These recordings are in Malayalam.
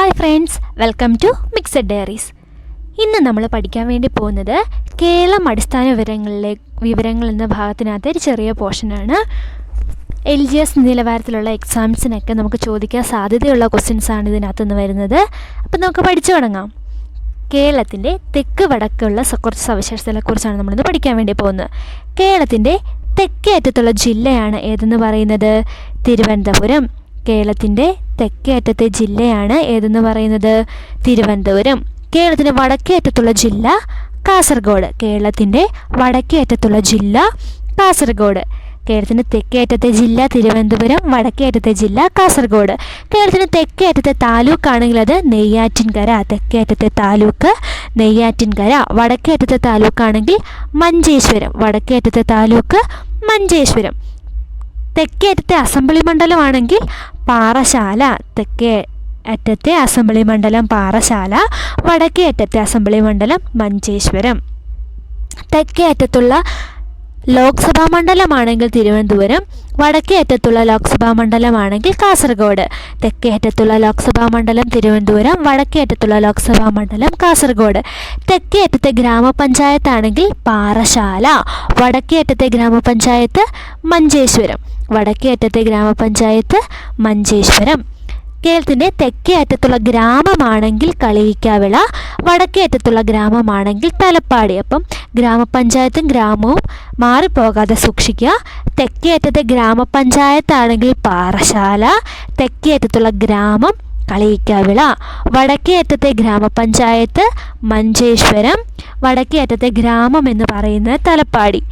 Hi friends, welcome to Mixed Diaries. ഇന്ന് നമ്മൾ പഠിക്കാൻ വേണ്ടി പോകുന്നത് കേരളം അടിസ്ഥാന വിവരങ്ങൾ എന്ന ഭാഗത്തിനകത്ത് ഒരു ചെറിയ പോർഷനാണ്. LGS നിലവാരത്തിലുള്ള എക്സാംസിനൊക്കെ നമുക്ക് ചോദിക്കാൻ സാധ്യതയുള്ള ക്വസ്റ്റ്യൻസാണ് ഇതിനകത്തുനിന്ന് വരുന്നത്. അപ്പം നമുക്ക് പഠിച്ചു തുടങ്ങാം. കേരളത്തിൻ്റെ തെക്ക് വടക്കുള്ള കുറച്ച് സവിശേഷതകളെക്കുറിച്ചാണ് നമ്മളിന്ന് പഠിക്കാൻ വേണ്ടി പോകുന്നത്. കേരളത്തിൻ്റെ തെക്കേ അറ്റത്തുള്ള ജില്ലയാണ് ഏതെന്ന് പറയുന്നത്? തിരുവനന്തപുരം. കേരളത്തിൻ്റെ തെക്കേ അറ്റത്തെ ജില്ലയാണ് ഏതെന്ന് പറയുന്നത്? തിരുവനന്തപുരം. കേരളത്തിൻ്റെ വടക്കേ അറ്റത്തുള്ള ജില്ല കാസർഗോഡ്. കേരളത്തിൻ്റെ വടക്കേ അറ്റത്തുള്ള ജില്ല കാസർഗോഡ്. കേരളത്തിൻ്റെ തെക്കേ അറ്റത്തെ ജില്ല തിരുവനന്തപുരം, വടക്കേ അറ്റത്തെ ജില്ല കാസർഗോഡ്. കേരളത്തിൻ്റെ തെക്കേ അറ്റത്തെ താലൂക്കാണെങ്കിൽ അത് നെയ്യാറ്റിൻകര. തെക്കേ അറ്റത്തെ താലൂക്ക് നെയ്യാറ്റിൻകര. വടക്കേ അറ്റത്തെ താലൂക്കാണെങ്കിൽ മഞ്ചേശ്വരം. വടക്കേ അറ്റത്തെ താലൂക്ക് മഞ്ചേശ്വരം. തെക്കേ അറ്റത്തെ അസംബ്ലി മണ്ഡലമാണെങ്കിൽ പാറശാല. തെക്കേ അറ്റത്തെ അസംബ്ലി മണ്ഡലം പാറശാല. വടക്കേ അറ്റത്തെ അസംബ്ലി മണ്ഡലം മഞ്ചേശ്വരം. തെക്കേ അറ്റത്തുള്ള ലോക്സഭാ മണ്ഡലമാണെങ്കിൽ തിരുവനന്തപുരം. വടക്കേ അറ്റത്തുള്ള ലോക്സഭാ മണ്ഡലമാണെങ്കിൽ കാസർഗോഡ്. തെക്കേ അറ്റത്തുള്ള ലോക്സഭാ മണ്ഡലം തിരുവനന്തപുരം, വടക്കേ അറ്റത്തുള്ള ലോക്സഭാ മണ്ഡലം കാസർഗോഡ്. തെക്കേ അറ്റത്തെ ഗ്രാമപഞ്ചായത്താണെങ്കിൽ പാറശാല. വടക്കേ അറ്റത്തെ ഗ്രാമപഞ്ചായത്ത് മഞ്ചേശ്വരം. വടക്കേ അറ്റത്തെ ഗ്രാമപഞ്ചായത്ത് മഞ്ചേശ്വരം. കേരളത്തിൻ്റെ തെക്കേ അറ്റത്തുള്ള ഗ്രാമമാണെങ്കിൽ കളിയിക്കാവിള. വടക്കേ അറ്റത്തുള്ള ഗ്രാമമാണെങ്കിൽ തലപ്പാടി. അപ്പം ഗ്രാമപഞ്ചായത്തും ഗ്രാമവും മാറിപ്പോകാതെ സൂക്ഷിക്കുക. തെക്കേ അറ്റത്തെ ഗ്രാമപഞ്ചായത്താണെങ്കിൽ പാറശാല. തെക്കേ അറ്റത്തുള്ള ഗ്രാമം കളിയിക്കാവിള. വടക്കേ അറ്റത്തെ ഗ്രാമപഞ്ചായത്ത് മഞ്ചേശ്വരം. വടക്കേ അറ്റത്തെ ഗ്രാമം എന്ന് പറയുന്നത് തലപ്പാടി.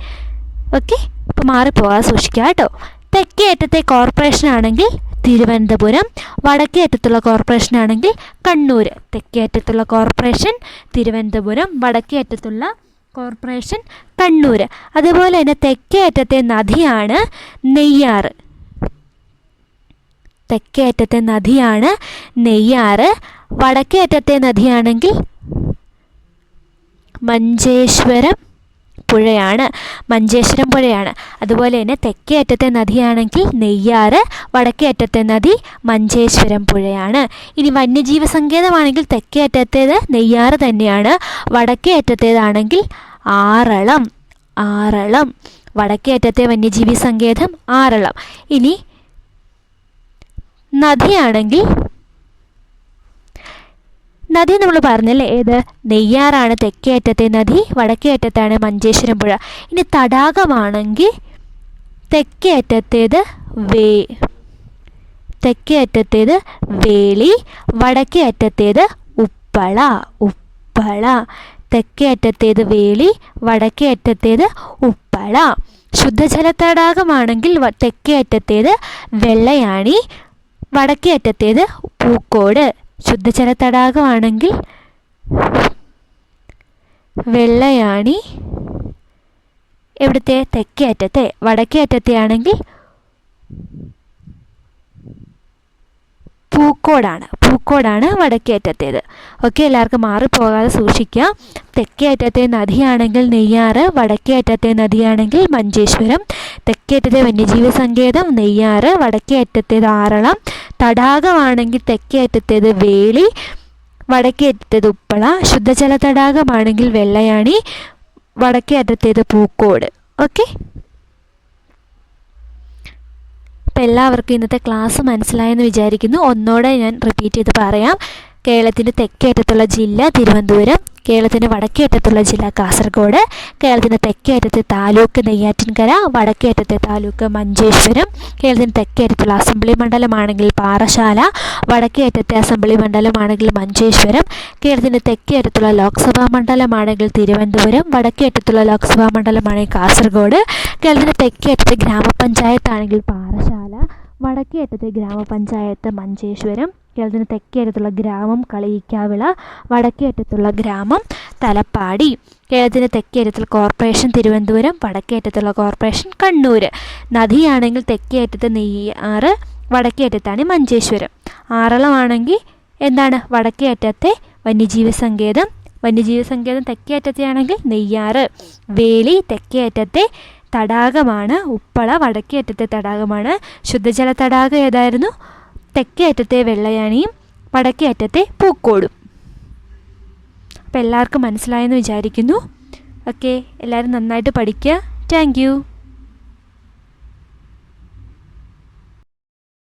ഓക്കെ, അപ്പോൾ മാറിപ്പോകാതെ സൂക്ഷിക്കുക കേട്ടോ. തെക്കേ അറ്റത്തെ കോർപ്പറേഷൻ ആണെങ്കിൽ തിരുവനന്തപുരം. വടക്കേ അറ്റത്തുള്ള കോർപ്പറേഷൻ ആണെങ്കിൽ കണ്ണൂർ. തെക്കേ അറ്റത്തുള്ള കോർപ്പറേഷൻ തിരുവനന്തപുരം, വടക്കേ അറ്റത്തുള്ള കോർപ്പറേഷൻ കണ്ണൂർ. അതുപോലെ തന്നെ തെക്കേ അറ്റത്തെ നദിയാണ് നെയ്യാറ്. തെക്കേ അറ്റത്തെ നദിയാണ് നെയ്യാറ്. വടക്കേ അറ്റത്തെ നദിയാണെങ്കിൽ മഞ്ചേശ്വരം പുഴയാണ്. മഞ്ചേശ്വരം പുഴയാണ്. അതുപോലെ തന്നെ തെക്കേ അറ്റത്തെ നദിയാണെങ്കിൽ നെയ്യാറ്. വടക്കേ അറ്റത്തെ നദി മഞ്ചേശ്വരം പുഴയാണ്. ഇനി വന്യജീവി സങ്കേതമാണെങ്കിൽ തെക്കേ അറ്റത്തേത് നെയ്യാറ് തന്നെയാണ്. വടക്കേ അറ്റത്തേതാണെങ്കിൽ ആറളം. ആറളം. വടക്കേ അറ്റത്തെ വന്യജീവി സങ്കേതം ആറളം. ഇനി നദിയാണെങ്കിൽ നദി നമ്മൾ പറഞ്ഞല്ലേ, ഏത്? നെയ്യാറാണ് തെക്കേ അറ്റത്തെ നദി, വടക്കേ അറ്റത്താണ് മഞ്ചേശ്വരം പുഴ. ഇനി തടാകമാണെങ്കിൽ തെക്കേ അറ്റത്തേത് തെക്കേ അറ്റത്തേത് വേളി. വടക്കേ അറ്റത്തേത് ഉപ്പള. ഉപ്പള. തെക്കേ അറ്റത്തേത് വേളി, വടക്കേ അറ്റത്തേത് ഉപ്പള. ശുദ്ധജല തടാകമാണെങ്കിൽ തെക്കേ അറ്റത്തേത് വെള്ളയാണി, വടക്കേ അറ്റത്തേത് പൂക്കോട്. ശുദ്ധജല തടാകമാണെങ്കിൽ വെള്ളയാണി എവിടുത്തെ? തെക്കേ അറ്റത്തെ. വടക്കേ അറ്റത്തെ ആണെങ്കിൽ പൂക്കോടാണ്. പൂക്കോടാണ് വടക്കേ അറ്റത്തേത്. ഓക്കെ, എല്ലാവർക്കും മാറിപ്പോകാതെ സൂക്ഷിക്കുക. തെക്കേ അറ്റത്തെ നദിയാണെങ്കിൽ നെയ്യാറ്, വടക്കേ അറ്റത്തെ നദിയാണെങ്കിൽ മഞ്ചേശ്വരം. തെക്കേ അറ്റത്തെ വന്യജീവി സങ്കേതം നെയ്യാറ്, വടക്കേ അറ്റത്തേത് ആറളം. തടാകമാണെങ്കിൽ തെക്കേ അറ്റത്തേത് വേളി, വടക്കേ അറ്റത്തേത് ഉപ്പള. ശുദ്ധജല തടാകമാണെങ്കിൽ വെള്ളയാണി, വടക്കേ അറ്റത്തേത് പൂക്കോട്. ഓക്കെ, അപ്പോൾ എല്ലാവർക്കും ഇന്നത്തെ ക്ലാസ് മനസ്സിലായെന്ന് വിചാരിക്കുന്നു. ഒന്നോടെ ഞാൻ റിപ്പീറ്റ് ചെയ്ത് പറയാം. കേരളത്തിൻ്റെ തെക്കേ അറ്റത്തുള്ള ജില്ല തിരുവനന്തപുരം. കേരളത്തിൻ്റെ വടക്കേ അറ്റത്തുള്ള ജില്ല കാസർഗോഡ്. കേരളത്തിൻ്റെ തെക്കേ അറ്റത്തെ താലൂക്ക് നെയ്യാറ്റിൻകര. വടക്കേ അറ്റത്തെ താലൂക്ക് മഞ്ചേശ്വരം. കേരളത്തിൻ്റെ തെക്കേ അറ്റത്തുള്ള അസംബ്ലി മണ്ഡലമാണെങ്കിൽ പാറശാല. വടക്കേ അറ്റത്തെ അസംബ്ലി മണ്ഡലമാണെങ്കിൽ മഞ്ചേശ്വരം. കേരളത്തിൻ്റെ തെക്കേ അറ്റത്തുള്ള ലോക്സഭാ മണ്ഡലമാണെങ്കിൽ തിരുവനന്തപുരം. വടക്കേ അറ്റത്തുള്ള ലോക്സഭാ മണ്ഡലമാണെങ്കിൽ കാസർഗോഡ്. കേരളത്തിൻ്റെ തെക്കേ അറ്റത്തെ ഗ്രാമപഞ്ചായത്താണെങ്കിൽ പാറശാല. വടക്കേ അറ്റത്തെ ഗ്രാമപഞ്ചായത്ത് മഞ്ചേശ്വരം. കേരളത്തിന് തെക്കേ അറ്റത്തുള്ള ഗ്രാമം കളിയിക്കാവിള. വടക്കേ അറ്റത്തുള്ള ഗ്രാമം തലപ്പാടി. കേരളത്തിൻ്റെ തെക്കേ അറ്റത്തുള്ള കോർപ്പറേഷൻ തിരുവനന്തപുരം. വടക്കേ അറ്റത്തുള്ള കോർപ്പറേഷൻ കണ്ണൂർ. നദിയാണെങ്കിൽ തെക്കേ അറ്റത്ത് നെയ്യാറ്, വടക്കേ അറ്റത്താണ് മഞ്ചേശ്വരം. ആറളമാണെങ്കിൽ എന്താണ്? വടക്കേ അറ്റത്തെ വന്യജീവി സങ്കേതം. വന്യജീവി സങ്കേതം തെക്കേ അറ്റത്തെ ആണെങ്കിൽ നെയ്യാറ്. വേളി തെക്കേ അറ്റത്തെ തടാകമാണ്. ഉപ്പള വടക്കേ അറ്റത്തെ തടാകമാണ്. ശുദ്ധജല തടാകം ഏതായിരുന്നു? തെക്കേ അറ്റത്തെ വെള്ളയാണിയും വടക്കേ അറ്റത്തെ പൂക്കോടും. അപ്പോൾ എല്ലാവർക്കും മനസ്സിലായെന്ന് വിചാരിക്കുന്നു. ഓക്കെ, എല്ലാവരും നന്നായിട്ട് പഠിക്കുക. Thank you.